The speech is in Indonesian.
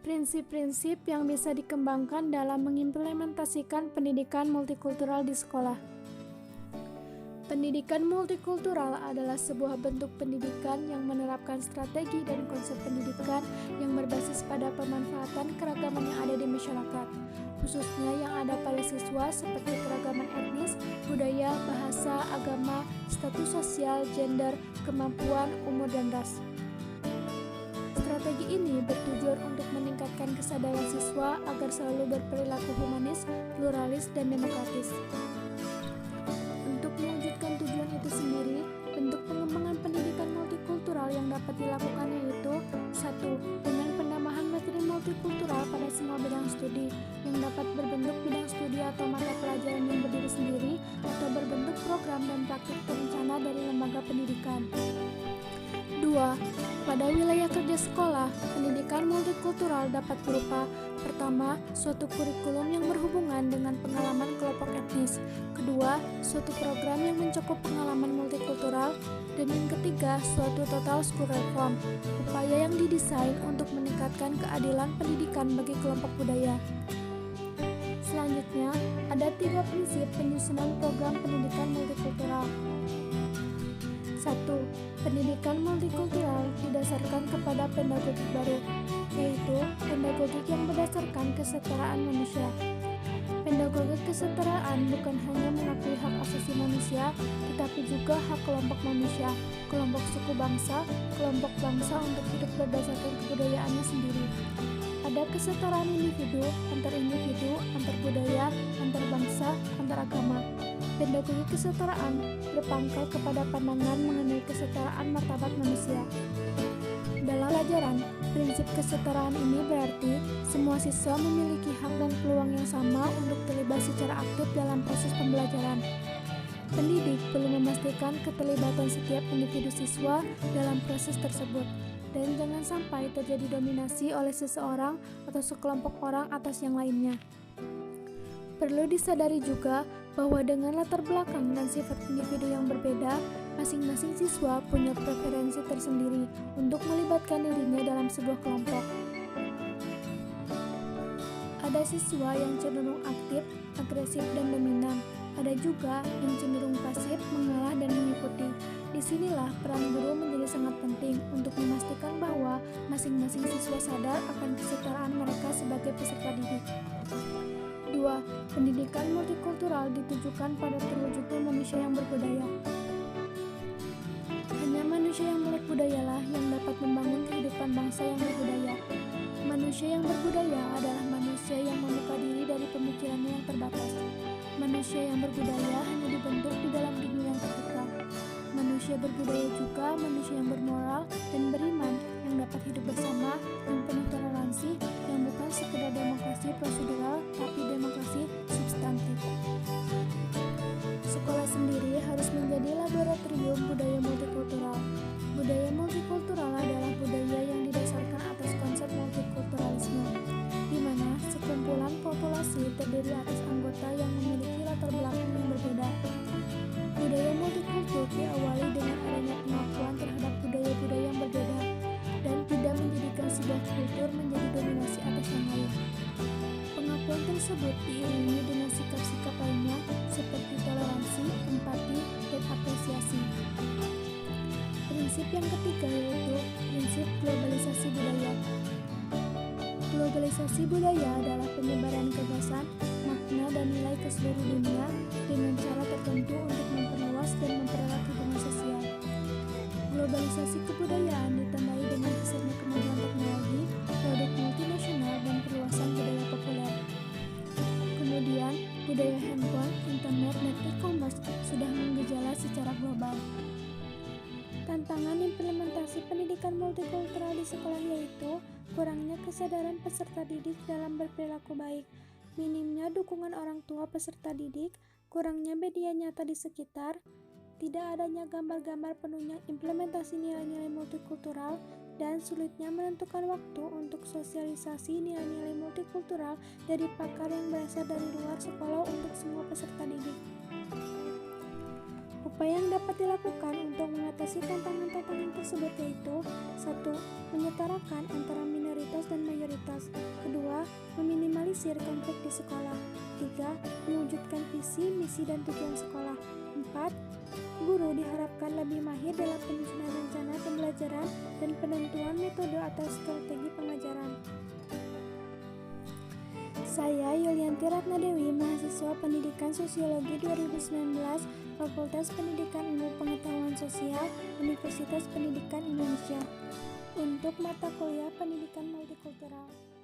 Prinsip-prinsip yang bisa dikembangkan dalam mengimplementasikan pendidikan multikultural di sekolah. Pendidikan multikultural adalah sebuah bentuk pendidikan yang menerapkan strategi dan konsep pendidikan yang berbasis pada pemanfaatan keragaman yang ada di masyarakat, khususnya yang ada pada siswa seperti keragaman etnis, budaya, bahasa, agama, status sosial, gender, kemampuan, umur, dan ras. Strategi ini bertujuan untuk meningkatkan kesadaran siswa agar selalu berperilaku humanis, pluralis, dan demokratis. Untuk mewujudkan tujuan itu sendiri, bentuk pengembangan pendidikan multikultural yang dapat dilakukan yaitu 1. Dengan penambahan materi multikultural pada semua bidang studi yang dapat berbentuk bidang studi atau mata pelajaran yang berdiri sendiri atau berbentuk program dan praktik terencana dari lembaga pendidikan. 2. Pada wilayah kerja sekolah, pendidikan multikultural dapat berupa: pertama, suatu kurikulum yang berhubungan dengan pengalaman kelompok etnis; kedua, suatu program yang mencakup pengalaman multikultural; dan yang ketiga, suatu total school reform, upaya yang didesain untuk meningkatkan keadilan pendidikan bagi kelompok budaya. Selanjutnya, ada 3 prinsip penyusunan program pendidikan multikultural. 1. Pendidikan multikultural didasarkan kepada pedagogik baru, yaitu pedagogik yang berdasarkan kesetaraan manusia. Pedagogik kesetaraan bukan hanya mengakui hak asasi manusia, tetapi juga hak kelompok manusia, kelompok suku bangsa, kelompok bangsa untuk hidup berdasarkan kebudayaannya sendiri. Ada kesetaraan individu, antar budaya, antar bangsa, antar agama. Pedagogik kesetaraan berpangkal kepada pandangan mengenai kesetaraan martabat manusia. Dalam pelajaran, prinsip kesetaraan ini berarti semua siswa memiliki hak dan peluang yang sama untuk terlibat secara aktif dalam proses pembelajaran. Pendidik perlu memastikan keterlibatan setiap individu siswa dalam proses tersebut, dan jangan sampai terjadi dominasi oleh seseorang atau sekelompok orang atas yang lainnya. Perlu disadari juga bahwa dengan latar belakang dan sifat individu yang berbeda, masing-masing siswa punya preferensi tersendiri untuk melibatkan dirinya dalam sebuah kelompok. Ada siswa yang cenderung aktif, agresif, dan dominan. Ada juga yang cenderung pasif, mengalah, dan mengikuti. Disinilah peran guru menjadi sangat penting untuk memastikan bahwa masing-masing siswa sadar akan kesetaraan mereka sebagai peserta didik. 2. Pendidikan multikultural ditujukan pada terwujudnya manusia yang berbudaya. Hanya manusia yang melek budayalah yang dapat membangun kehidupan bangsa yang berbudaya. Manusia yang berbudaya adalah manusia yang membuka diri dari pemikirannya yang terbatas. Manusia yang berbudaya hanya dibentuk di dalam dunia yang terbuka. Manusia berbudaya juga manusia yang bermoral dan beriman, yang dapat hidup bersama, yang penuh toleransi, yang bukan sekedar demokrasi prosedural, tapi demokrasi substantif. Sekolah sendiri harus menjadi laboratorium budaya multikultural. Budaya multikultural adalah budaya yang didasarkan atas konsep multikulturalisme, di mana sekumpulan populasi terdiri atas anggota yang memiliki latar belakang yang berbeda. Budaya multikultur diawali dengan adanya pengakuan terhadap budaya-budaya yang berbeda dan tidak menjadikan sebuah kultur menjadi dominasi atas yang lain. Pengakuan tersebut diiringi dengan sikap-sikap lainnya seperti toleransi, empati, dan apresiasi. Prinsip yang ketiga yaitu prinsip globalisasi budaya. Globalisasi budaya adalah penyebaran gagasan, makna, dan nilai ke seluruh dunia dengan cara tertentu untuk memperluas dan mempererat hubungan sosial. Globalisasi kebudayaan ditandai dengan besarnya kemajuan teknologi, produk multinasional, dan perluasan budaya populer. Kemudian, budaya handphone, internet, dan e-commerce sudah menggejala secara global. Tantangan implementasi pendidikan multikultural di sekolah yaitu kurangnya kesadaran peserta didik dalam berperilaku baik, minimnya dukungan orang tua peserta didik, kurangnya media nyata di sekitar, tidak adanya gambar-gambar penuhnya implementasi nilai-nilai multikultural, dan sulitnya menentukan waktu untuk sosialisasi nilai-nilai multikultural dari pakar yang berasal dari luar sekolah untuk semua peserta didik. Upaya yang dapat dilakukan untuk mengatasi tantangan-tantangan tersebut yaitu 1. Menyetarakan antara minoritas dan mayoritas. meminimalisir konflik di sekolah. 3. Mewujudkan visi, misi, dan tujuan sekolah. 4. Guru diharapkan lebih mahir dalam penyusunan rencana pembelajaran dan penentuan metode atau strategi pengajaran. Saya Yulianti Ratnadewi, mahasiswa Pendidikan Sosiologi 2019, Fakultas Pendidikan Ilmu Pengetahuan Sosial, Universitas Pendidikan Indonesia, untuk mata kuliah Pendidikan Multikultural.